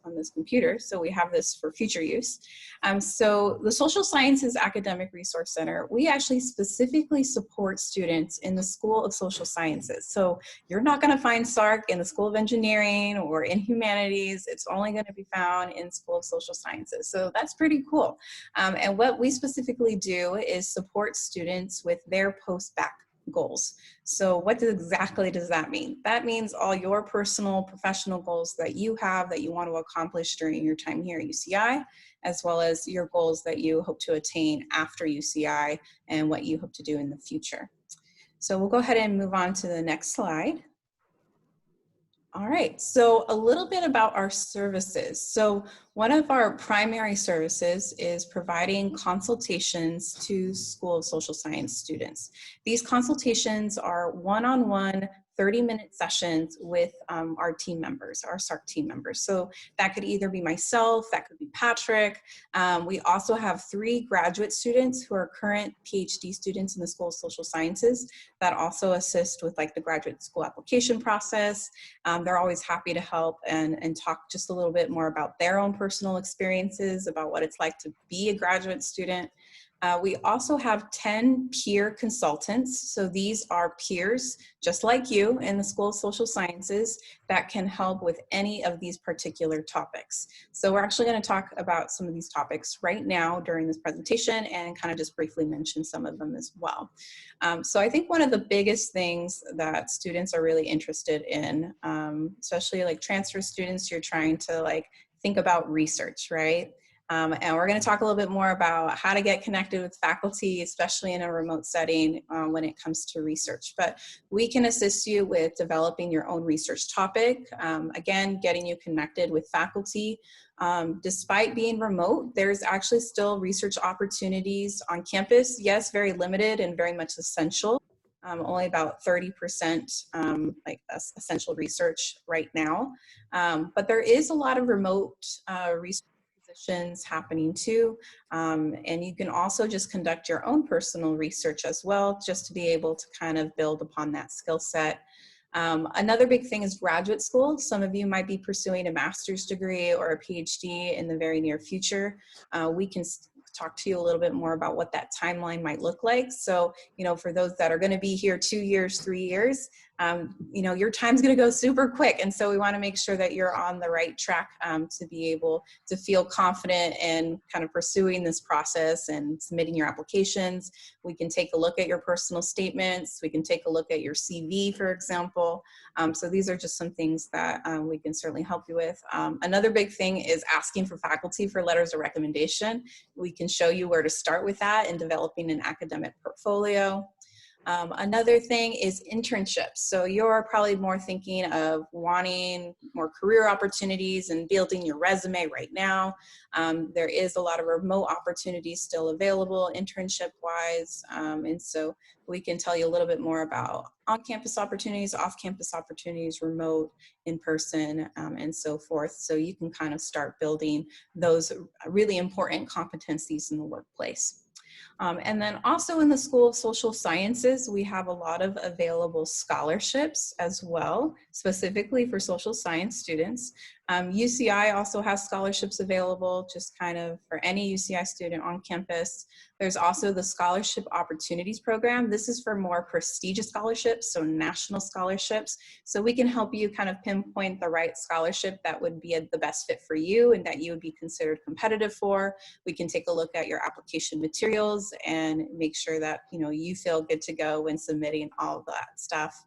on this computer, so we have this for future use. So the Social Sciences Academic Resource Center, we actually specifically support students in the School of Social Sciences. So you're not going to find SARC in the School of Engineering or in Humanities. It's only going to be found in School of Social Sciences. So that's pretty cool. And what we specifically do is support students with their post-bac goals. So what exactly does that mean? That means all your personal professional goals that you have that you want to accomplish during your time here at UCI, as well as your goals that you hope to attain after UCI and what you hope to do in the future. So we'll go ahead and move on to the next slide. All right, so a little bit about our services. So one of our primary services is providing consultations to School of Social Science students. These consultations are one-on-one 30-minute sessions with our team members, our SARC team members. So that could either be myself, that could be Patrick. We also have 3 graduate students who are current PhD students in the School of Social Sciences that also assist with like the graduate school application process. They're always happy to help and talk just a little bit more about their own personal experiences, about what it's like to be a graduate student. We also have 10 peer consultants. So these are peers, just like you in the School of Social Sciences, that can help with any of these particular topics. So we're actually going to talk about some of these topics right now during this presentation and kind of just briefly mention some of them as well. So I think one of the biggest things that students are really interested in, especially like transfer students, you're trying to like think about research, right? And we're going to talk a little bit more about how to get connected with faculty, especially in a remote setting when it comes to research. But we can assist you with developing your own research topic, again, getting you connected with faculty. Despite being remote, there's actually still research opportunities on campus. Yes, very limited and very much essential. Only about 30% like essential research right now. But there is a lot of remote research positions happening too. And you can also just conduct your own personal research as well, just to be able to kind of build upon that skill set. Another big thing is graduate school. Some of you might be pursuing a master's degree or a PhD in the very near future. We can talk to you a little bit more about what that timeline might look like. So, you know, for those that are going to be here 2 years, 3 years, you know, your time's going to go super quick. And so we want to make sure that you're on the right track to be able to feel confident in kind of pursuing this process and submitting your applications. We can take a look at your personal statements. We can take a look at your CV, for example. So these are just some things that we can certainly help you with. Another big thing is asking for faculty for letters of recommendation. We can show you where to start with that in developing an academic portfolio. Another thing is internships. So you're probably more thinking of wanting more career opportunities and building your resume right now. There is a lot of remote opportunities still available internship-wise. And so we can tell you a little bit more about on-campus opportunities, off-campus opportunities, remote, in-person, and so forth. So you can kind of start building those really important competencies in the workplace. And then also in the School of Social Sciences, we have a lot of available scholarships as well, specifically for social science students. UCI also has scholarships available just kind of for any UCI student on campus. There's also the Scholarship Opportunities Program. This is for more prestigious scholarships, so national scholarships. So we can help you kind of pinpoint the right scholarship that would be the best fit for you and that you would be considered competitive for. We can take a look at your application materials and make sure that you feel good to go when submitting all of that stuff.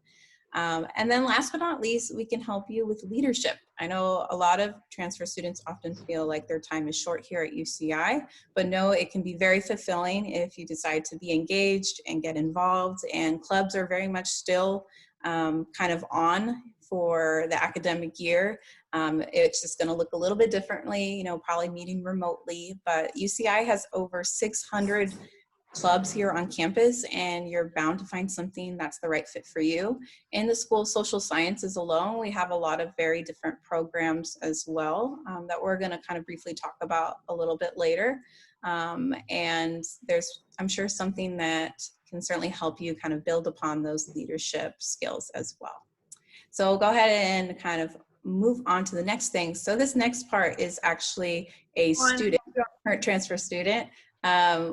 And then last but not least, we can help you with leadership. I know a lot of transfer students often feel like their time is short here at UCI, but no, it can be very fulfilling if you decide to be engaged and get involved, and clubs are very much still kind of on for the academic year. It's just going to look a little bit differently, probably meeting remotely, but UCI has over 600 clubs here on campus, and you're bound to find something that's the right fit for you. In the School of Social Sciences alone, we have a lot of very different programs as well that we're going to kind of briefly talk about a little bit later. And there's, I'm sure, something that can certainly help you kind of build upon those leadership skills as well. So I'll go ahead and kind of move on to the next thing. So this next part is actually a student, current transfer student,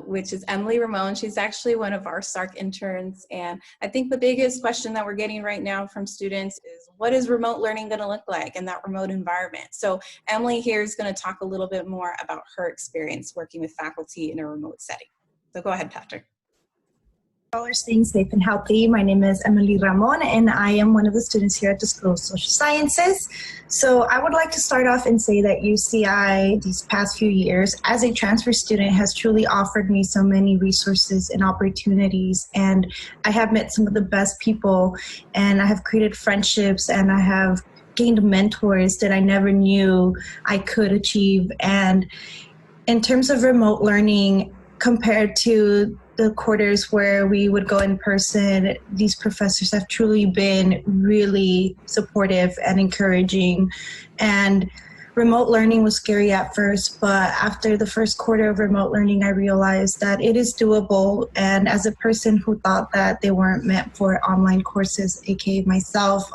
which is Emily Ramon. She's actually one of our ssarc interns. And I think the biggest question that we're getting right now from students is, what is remote learning going to look like in that remote environment? So Emily here is going to talk a little bit more about her experience working with faculty in a remote setting. So go ahead, Patrick. All are staying safe and healthy. My name is Emily Ramon, and I am one of the students here at the School of Social Sciences. So I would like to start off and say that UCI, these past few years, as a transfer student, has truly offered me so many resources and opportunities. And I have met some of the best people, and I have created friendships, and I have gained mentors that I never knew I could achieve. And in terms of remote learning, compared to the quarters where we would go in person, these professors have truly been really supportive and encouraging. And remote learning was scary at first, but after the first quarter of remote learning, I realized that it is doable. And as a person who thought that they weren't meant for online courses, aka myself,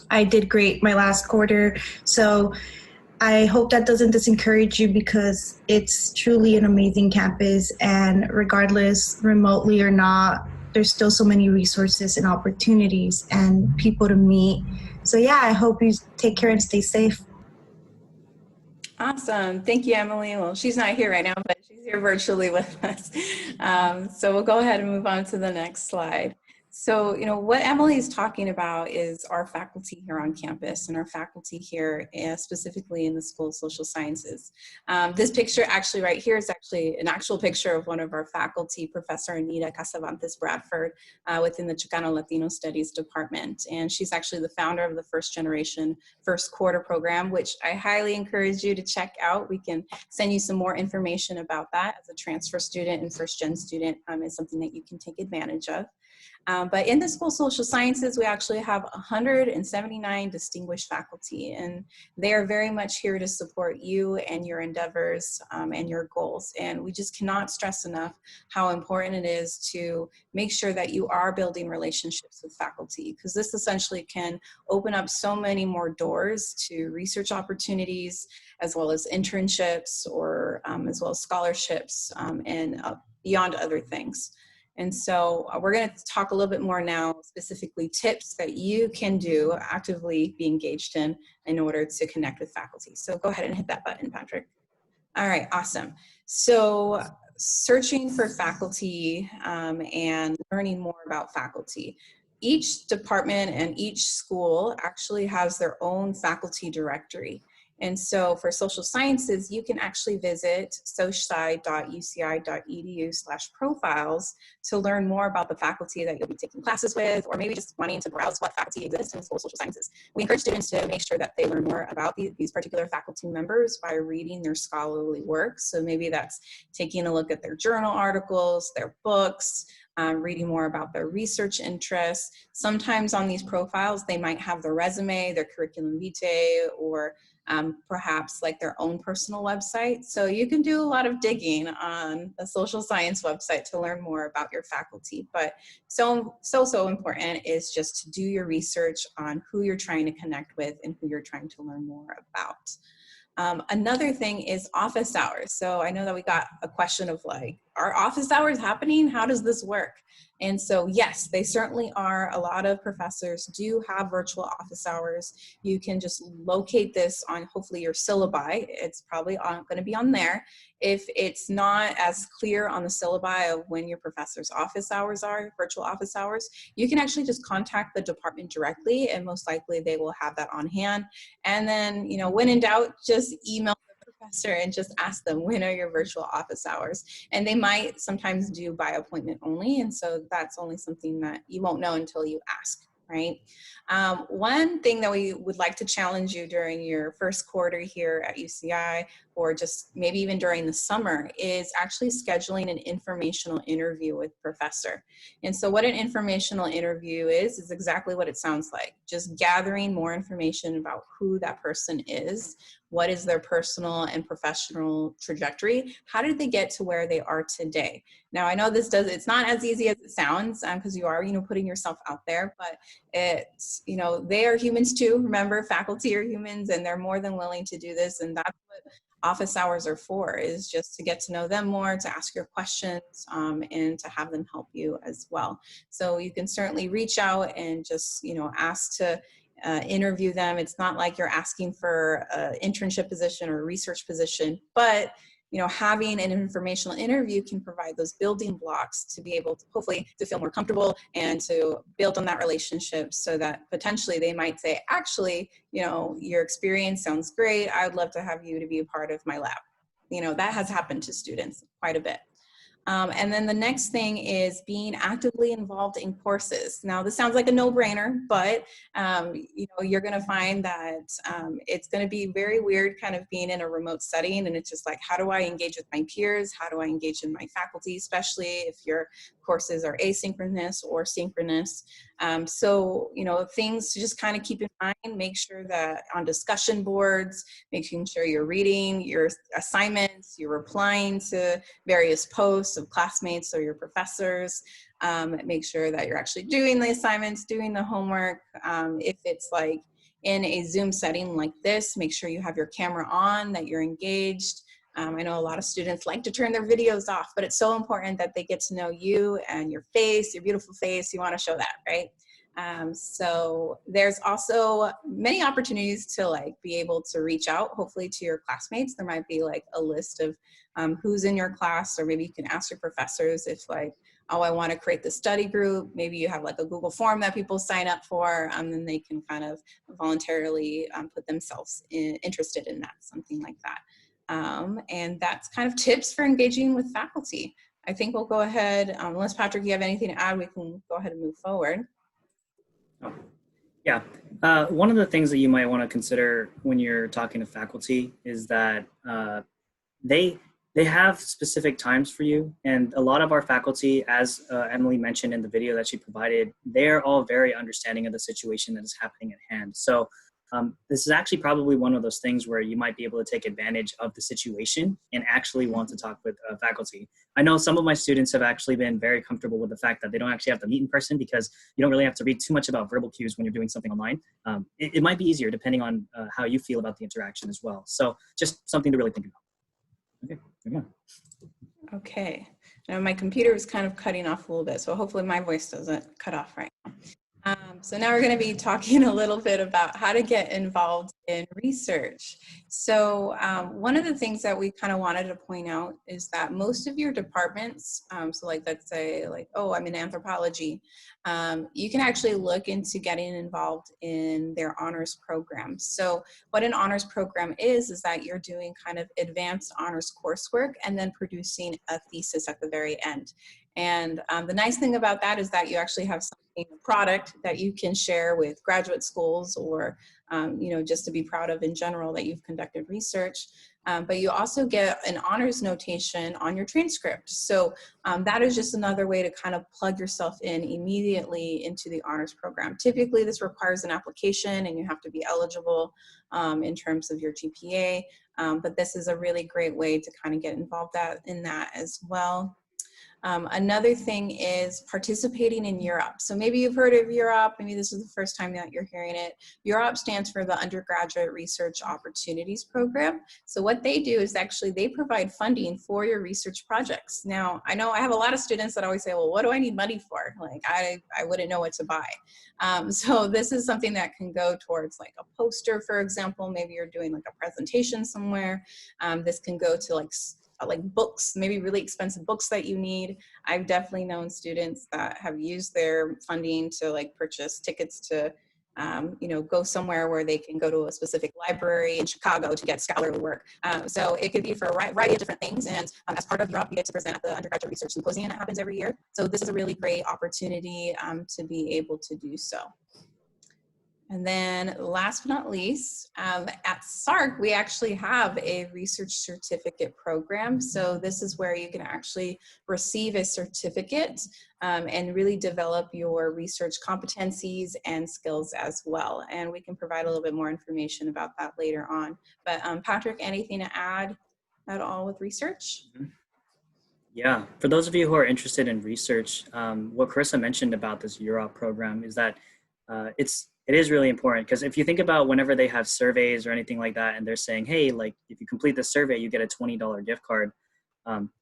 I did great my last quarter. So I hope that doesn't discourage you, because it's truly an amazing campus, and regardless, remotely or not, there's still so many resources and opportunities and people to meet. So yeah, I hope you take care and stay safe. Awesome. Thank you, Emily. Well, she's not here right now, but she's here virtually with us. So we'll go ahead and move on to the next slide. So, what Emily is talking about is our faculty here on campus, and our faculty here specifically in the School of Social Sciences. This picture actually right here is actually an actual picture of one of our faculty, Professor Anita Casavantes Bradford, within the Chicano Latino Studies Department. And she's actually the founder of the First Generation First Quarter program, which I highly encourage you to check out. We can send you some more information about that as a transfer student and first gen student. Is something that you can take advantage of. But in the School of Social Sciences, we actually have 179 distinguished faculty, and they are very much here to support you and your endeavors and your goals. And we just cannot stress enough how important it is to make sure that you are building relationships with faculty, because this essentially can open up so many more doors to research opportunities, as well as internships, or as well as scholarships, and beyond other things. And so we're going to talk a little bit more now, specifically tips that you can do, actively be engaged in order to connect with faculty. So go ahead and hit that button, Patrick. All right, awesome. So searching for faculty and learning more about faculty. Each department and each school actually has their own faculty directory. And so for social sciences, you can actually visit socsci.uci.edu/profiles to learn more about the faculty that you'll be taking classes with, or maybe just wanting to browse what faculty exists in the School of Social Sciences. We encourage students to make sure that they learn more about these particular faculty members by reading their scholarly work. So maybe that's taking a look at their journal articles, their books, reading more about their research interests. Sometimes on these profiles, they might have their resume, their curriculum vitae, or perhaps like their own personal website. So you can do a lot of digging on the social science website to learn more about your faculty. But so important is just to do your research on who you're trying to connect with and who you're trying to learn more about. Another thing is office hours. So I know that we got a question of like, are office hours happening? How does this work? And so yes, they certainly are. A lot of professors do have virtual office hours. You can just locate this on hopefully your syllabi. It's probably going to be on there. If it's not as clear on the syllabi of when your professor's office hours are, virtual office hours, you can actually just contact the department directly, and most likely they will have that on hand. And then, when in doubt, just email the professor and just ask them, when are your virtual office hours? And they might sometimes do by appointment only. And so that's only something that you won't know until you ask, right? One thing that we would like to challenge you during your first quarter here at UCI, or just maybe even during the summer, is actually scheduling an informational interview with professor. And so what an informational interview is exactly what it sounds like. Just gathering more information about who that person is, what is their personal and professional trajectory, how did they get to where they are today. Now I know it's not as easy as it sounds, because you are, putting yourself out there, but It's, you know, they are humans too. Remember, faculty are humans, and they're more than willing to do this. And that's what office hours are for, is just to get to know them more, to ask your questions, and to have them help you as well. So you can certainly reach out and just, you know, ask to interview them. It's not like you're asking for an internship position or a research position, but you know, having an informational interview can provide those building blocks to be able to hopefully to feel more comfortable and to build on that relationship, so that potentially they might say, actually, you know, your experience sounds great. I would love to have you to be a part of my lab. You know, that has happened to students quite a bit. And then the next thing is being actively involved in courses. Now, this sounds like a no-brainer, but you know, you're going to find that it's going to be very weird kind of being in a remote setting, and it's just like, how do I engage with my peers? How do I engage in my faculty, especially if your courses are asynchronous or synchronous? So, you know, things to just kind of keep in mind, make sure that on discussion boards, making sure you're reading your assignments, you're replying to various posts of classmates or your professors. Make sure that you're actually doing the assignments, doing the homework. If it's like in a Zoom setting like this, make sure you have your camera on, that you're engaged. I know a lot of students like to turn their videos off, but it's so important that they get to know you and your face, your beautiful face. You want to show that, right? So there's also many opportunities to like be able to reach out, hopefully, to your classmates. There might be like a list of who's in your class, or maybe you can ask your professors if like, oh, I want to create the study group. Maybe you have like a Google form that people sign up for, and then they can kind of voluntarily put themselves interested in that, something like that. And that's kind of tips for engaging with faculty. I think we'll go ahead, unless Patrick, you have anything to add, we can go ahead and move forward. Oh, yeah. One of the things that you might want to consider when you're talking to faculty is that they have specific times for you, and a lot of our faculty, as Emily mentioned in the video that she provided, they're all very understanding of the situation that is happening at hand. So this is actually probably one of those things where you might be able to take advantage of the situation and actually want to talk with faculty. I know some of my students have actually been very comfortable with the fact that they don't actually have to meet in person, because you don't really have to read too much about verbal cues when you're doing something online. It might be easier depending on how you feel about the interaction as well. So just something to really think about. Okay, there we go. Okay, now my computer is kind of cutting off a little bit, so hopefully my voice doesn't cut off right now. So now we're going to be talking a little bit about how to get involved in research. So one of the things that we kind of wanted to point out is that most of your departments, so like let's say like, oh, I'm in anthropology, you can actually look into getting involved in their honors program. So what an honors program is that you're doing kind of advanced honors coursework and then producing a thesis at the very end. And the nice thing about that is that you actually have a product that you can share with graduate schools, or you know, just to be proud of in general that you've conducted research. But you also get an honors notation on your transcript. So that is just another way to kind of plug yourself in immediately into the honors program. Typically, this requires an application, and you have to be eligible in terms of your GPA. But this is a really great way to kind of get involved in that as well. Another thing is participating in UROP. So maybe you've heard of UROP, maybe this is the first time that you're hearing it. UROP stands for the Undergraduate Research Opportunities Program. So what they do is actually they provide funding for your research projects. Now, I know I have a lot of students that always say, well, what do I need money for? Like, I wouldn't know what to buy. So this is something that can go towards like a poster, for example. Maybe you're doing like a presentation somewhere. This can go to like books, maybe really expensive books that you need. I've definitely known students that have used their funding to like purchase tickets to, you know, go somewhere where they can go to a specific library in Chicago to get scholarly work. So it could be for a variety of different things. And as part of Europe, you get to present at the Undergraduate Research Symposium that happens every year. So this is a really great opportunity to be able to do so. And then last but not least, at ssarc, we actually have a research certificate program. So this is where you can actually receive a certificate and really develop your research competencies and skills as well. And we can provide a little bit more information about that later on. But Patrick, anything to add at all with research? Yeah, for those of you who are interested in research, what Carissa mentioned about this UROP program is that it is really important, because if you think about whenever they have surveys or anything like that, and they're saying, hey, like if you complete the survey, you get a $20 gift card.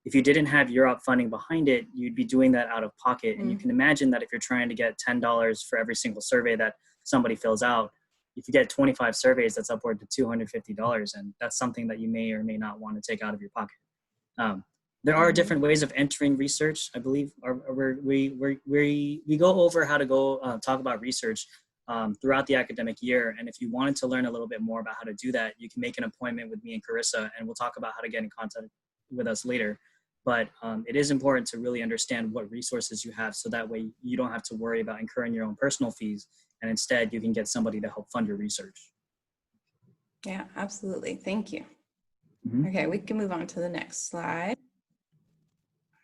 If you didn't have Europe funding behind it, you'd be doing that out of pocket. And you can imagine that if you're trying to get $10 for every single survey that somebody fills out, if you get 25 surveys, that's upward to $250. And that's something that you may or may not want to take out of your pocket. There are different ways of entering research, I believe, where we go over how to go talk about research throughout the academic year. And if you wanted to learn a little bit more about how to do that, you can make an appointment with me and Carissa, and we'll talk about how to get in contact with us later. But it is important to really understand what resources you have, so that way you don't have to worry about incurring your own personal fees, and instead you can get somebody to help fund your research. Yeah, absolutely. Thank you. Mm-hmm. Okay, we can move on to the next slide.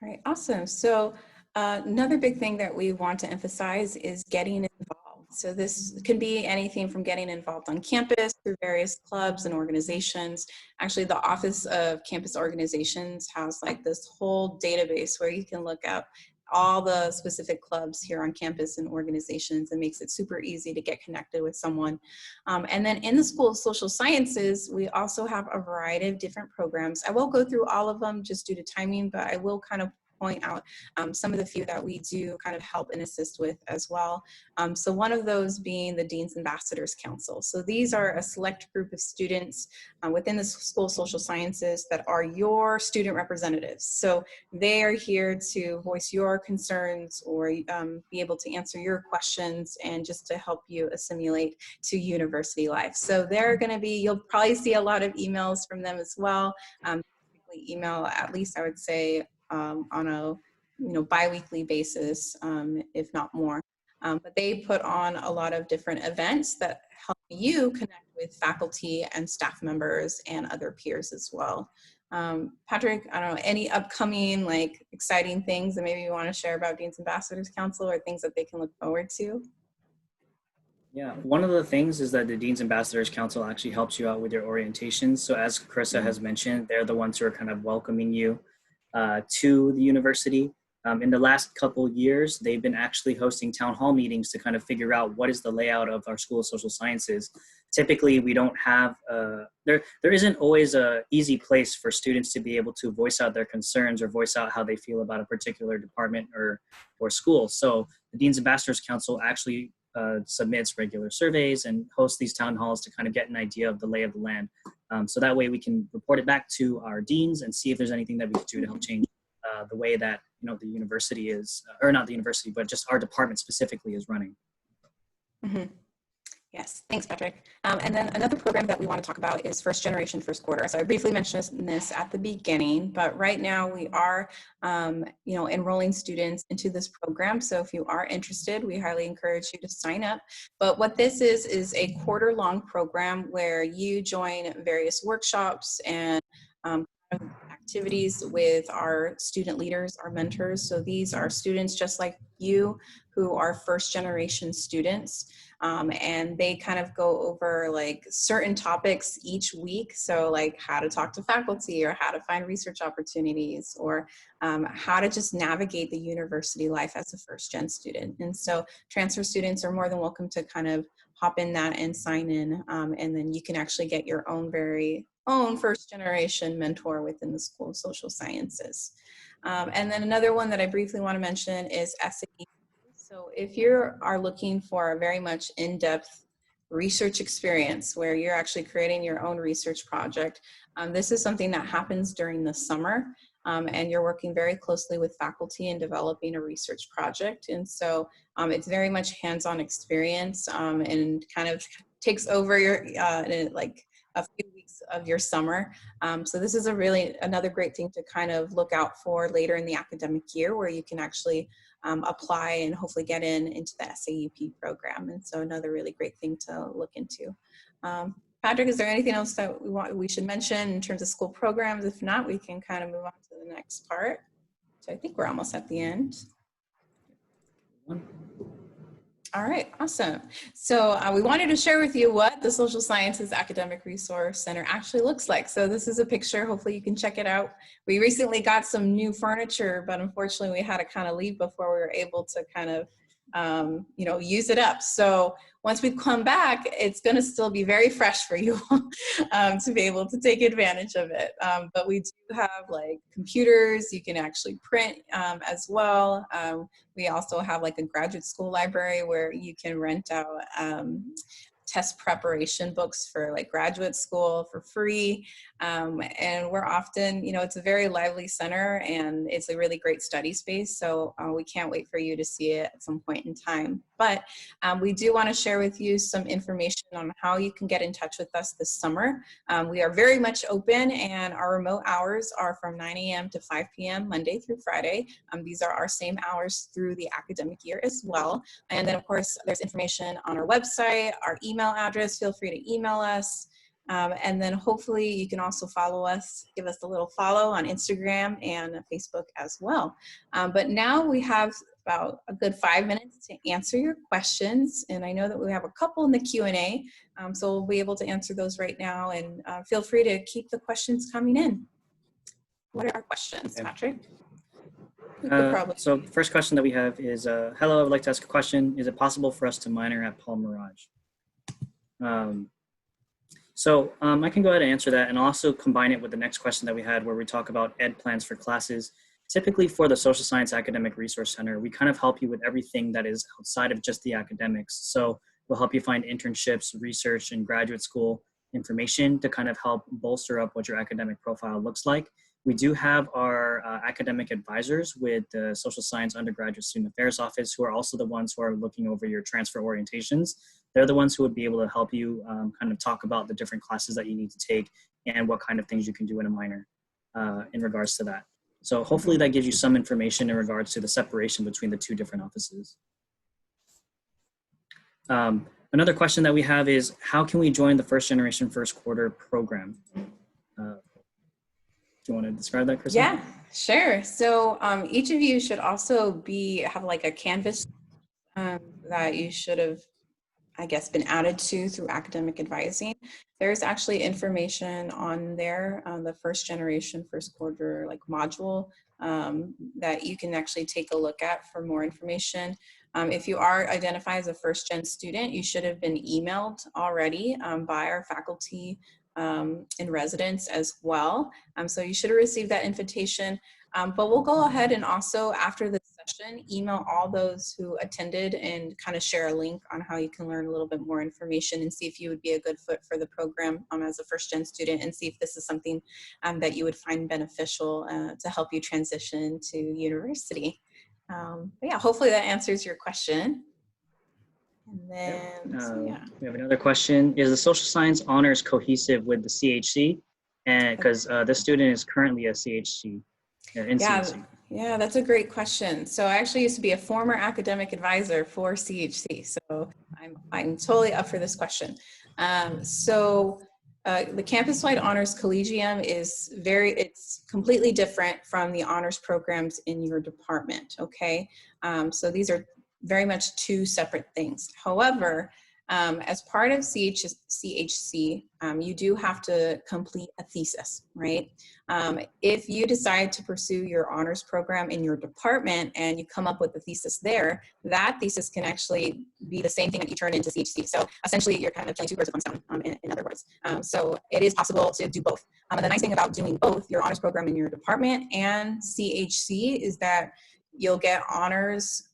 All right, awesome. So another big thing that we want to emphasize is getting involved. So this can be anything from getting involved on campus through various clubs and organizations. Actually, the Office of Campus Organizations has like this whole database where you can look up all the specific clubs here on campus and organizations, and makes it super easy to get connected with someone. And then in the School of Social Sciences, we also have a variety of different programs. I won't go through all of them just due to timing, but I will kind of point out some of the few that we do kind of help and assist with as well. So one of those being the Dean's Ambassadors Council. So these are a select group of students within the School of Social Sciences that are your student representatives. So they are here to voice your concerns or be able to answer your questions, and just to help you assimilate to university life. So they're going to be, you'll probably see a lot of emails from them as well. Email, at least I would say, on a bi-weekly basis, if not more. But they put on a lot of different events that help you connect with faculty and staff members and other peers as well. Patrick, I don't know, any upcoming like exciting things that maybe you want to share about Dean's Ambassadors Council, or things that they can look forward to? Yeah, one of the things is that the Dean's Ambassadors Council actually helps you out with your orientations. So as Carissa has mentioned, they're the ones who are kind of welcoming you to the university. In the last couple years, they've been actually hosting town hall meetings to kind of figure out what is the layout of our School of Social Sciences. Typically, we don't have, there isn't always a easy place for students to be able to voice out their concerns or voice out how they feel about a particular department or school. So the Dean's Ambassadors Council actually submits regular surveys and hosts these town halls to kind of get an idea of the lay of the land. So that way we can report it back to our deans and see if there's anything that we can do to help change the way that the university is, or not the university, but just our department specifically is running. Mm-hmm. Yes, thanks, Patrick. And then another program that we want to talk about is First Generation First Quarter. So I briefly mentioned this at the beginning, but right now we are, enrolling students into this program. So if you are interested, we highly encourage you to sign up. But what this is a quarter-long program where you join various workshops and activities with our student leaders, our mentors. So these are students just like you who are first generation students. And they kind of go over like certain topics each week. So like how to talk to faculty, or how to find research opportunities, or how to just navigate the university life as a first gen student. And so transfer students are more than welcome to kind of hop in that and sign in. And then you can actually get your own very own first generation mentor within the School of Social Sciences. And then another one that I briefly want to mention is SAE. So if you are looking for a very much in-depth research experience where you're actually creating your own research project, this is something that happens during the summer, and you're working very closely with faculty in developing a research project. And so it's very much hands-on experience, and kind of takes over your like a few weeks of your summer. So this is another great thing to kind of look out for later in the academic year, where you can actually apply and hopefully get into the SAUP program. And so another really great thing to look into. Patrick, is there anything else that we should mention in terms of school programs? If not, we can kind of move on to the next part. So I think we're almost at the end. All right, awesome. So we wanted to share with you what the Social Sciences Academic Resource Center actually looks like. So this is a picture, hopefully you can check it out. We recently got some new furniture, but unfortunately we had to kind of leave before we were able to kind of you know, use it up. So once we come back, it's going to still be very fresh for you to be able to take advantage of it. But we do have like computers, you can actually print as well. We also have like a graduate school library where you can rent out test preparation books for like graduate school for free. And we're often, you know, it's a very lively center and it's a really great study space. So we can't wait for you to see it at some point in time. But we do want to share with you some information on how you can get in touch with us this summer. We are very much open and our remote hours are from 9 a.m. to 5 p.m. Monday through Friday. These are our same hours through the academic year as well. And then of course, there's information on our website, our email address, feel free to email us. And then hopefully you can also follow us, give us a little follow on Instagram and Facebook as well. But now we have about a good 5 minutes to answer your questions. And I know that we have a couple in the Q&A, so we'll be able to answer those right now. And feel free to keep the questions coming in. What are our questions, Patrick? So first question that we have is, hello, I would like to ask a question. Is it possible for us to minor at Paul Mirage? I can go ahead and answer that and also combine it with the next question that we had where we talk about ed plans for classes. Typically for the Social Science Academic Resource Center, we kind of help you with everything that is outside of just the academics. So we'll help you find internships, research, and graduate school information to kind of help bolster up what your academic profile looks like. We do have our academic advisors with the Social Science Undergraduate Student Affairs Office, who are also the ones who are looking over your transfer orientations. They're the ones who would be able to help you kind of talk about the different classes that you need to take and what kind of things you can do in a minor in regards to that. So hopefully that gives you some information in regards to the separation between the two different offices. Another question that we have is, how can we join the first generation first quarter program? Do you want to describe that, Kristen? Yeah, sure. So each of you should also have like a Canvas that you should have, I guess, been added to through academic advising. There's actually information on there, the first generation, first quarter like module that you can actually take a look at for more information. If you are identified as a first gen student, you should have been emailed already by our faculty in residence as well. So you should have received that invitation. But we'll go ahead and also after this session, email all those who attended and kind of share a link on how you can learn a little bit more information and see if you would be a good fit for the program as a first gen student and see if this is something that you would find beneficial to help you transition to university. But yeah, hopefully that answers your question. And then, we have another question. Is the social science honors cohesive with the CHC? And because this student is currently a CHC. CHC. Yeah, that's a great question. So I actually used to be a former academic advisor for CHC. So I'm totally up for this question. The campus-wide honors collegium is it's completely different from the honors programs in your department, okay? So these are very much two separate things. However, as part of CHC, you do have to complete a thesis, right? If you decide to pursue your honors program in your department and you come up with a thesis there, that thesis can actually be the same thing that you turn into CHC. So essentially you're kind of killing two birds with one stone, in other words. So it is possible to do both. And the nice thing about doing both, your honors program in your department and CHC, is that you'll get honors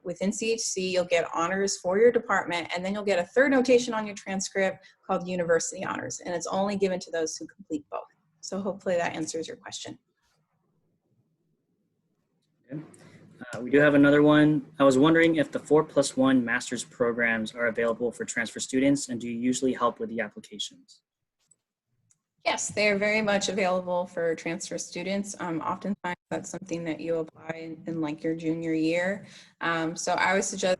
within CHC, you'll get honors for your department, and then you'll get a third notation on your transcript called university honors, and it's only given to those who complete both. So hopefully that answers your question. Okay. We do have another one. I was wondering if the 4+1 master's programs are available for transfer students, and do you usually help with the applications? Yes, they're very much available for transfer students. Oftentimes that's something that you apply in like your junior year. So I would suggest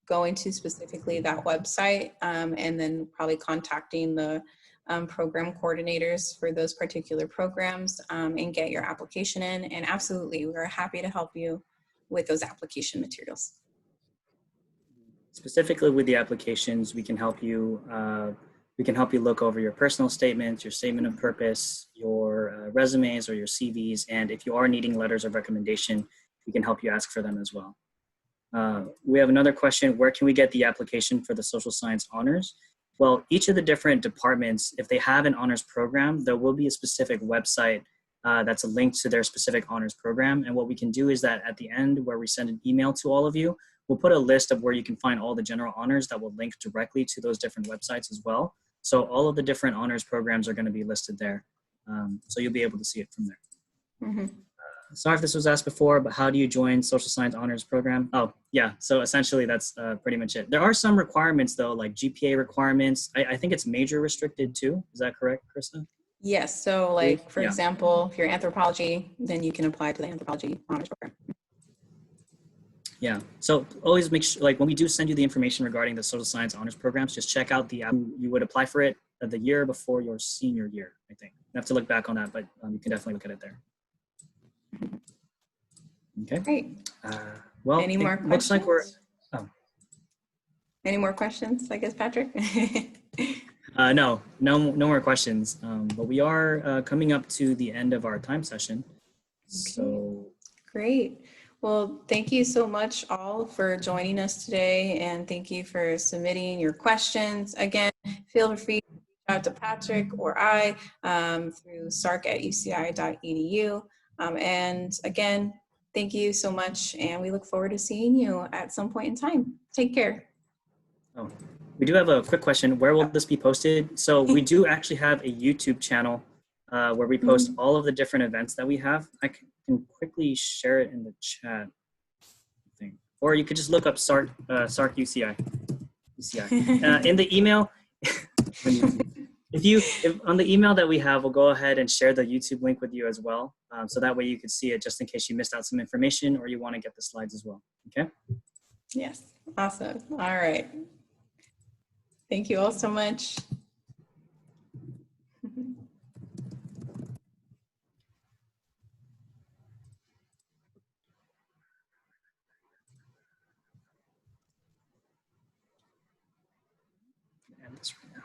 going to specifically that website and then probably contacting the program coordinators for those particular programs and get your application in. And absolutely, we're happy to help you with those application materials. Specifically with the applications, we can help you look over your personal statements, your statement of purpose, your resumes or your CVs, and if you are needing letters of recommendation, we can help you ask for them as well. We have another question, where can we get the application for the social science honors? Well, each of the different departments, if they have an honors program, there will be a specific website that's a link to their specific honors program. And what we can do is that at the end where we send an email to all of you, we'll put a list of where you can find all the general honors that will link directly to those different websites as well. So all of the different honors programs are going to be listed there. So you'll be able to see it from there. Mm-hmm. Sorry if this was asked before, but how do you join social science honors program? Oh, yeah. So essentially that's pretty much it. There are some requirements though, like GPA requirements. I think it's major restricted too. Is that correct, Krista? Yes. So like, for Yeah. example, if you're anthropology, then you can apply to the anthropology honors program. Yeah. So always make sure, like when we do send you the information regarding the social science honors programs, just check out the app. You would apply for it the year before your senior year, I think. You have to look back on that, but you can definitely look at it there. Okay. Great. Well, Any more questions? Looks like we're, Any more questions, I guess, Patrick? no more questions. But we are coming up to the end of our time session. So great. Well, thank you so much all for joining us today, and thank you for submitting your questions. Again, feel free to reach out to Patrick or I through ssarc.socsci.uci.edu. And again, thank you so much, and we look forward to seeing you at some point in time. Take care. Oh, we do have a quick question. Where will this be posted? So we do actually have a YouTube channel where we post all of the different events that we have. I can quickly share it in the chat, I think. Or you could just look up ssarc.UCI. In the email, if on the email that we have, we'll go ahead and share the YouTube link with you as well. So that way you can see it just in case you missed out some information or you want to get the slides as well. Okay? Yes. Awesome. All right. Thank you all so much. End this right now.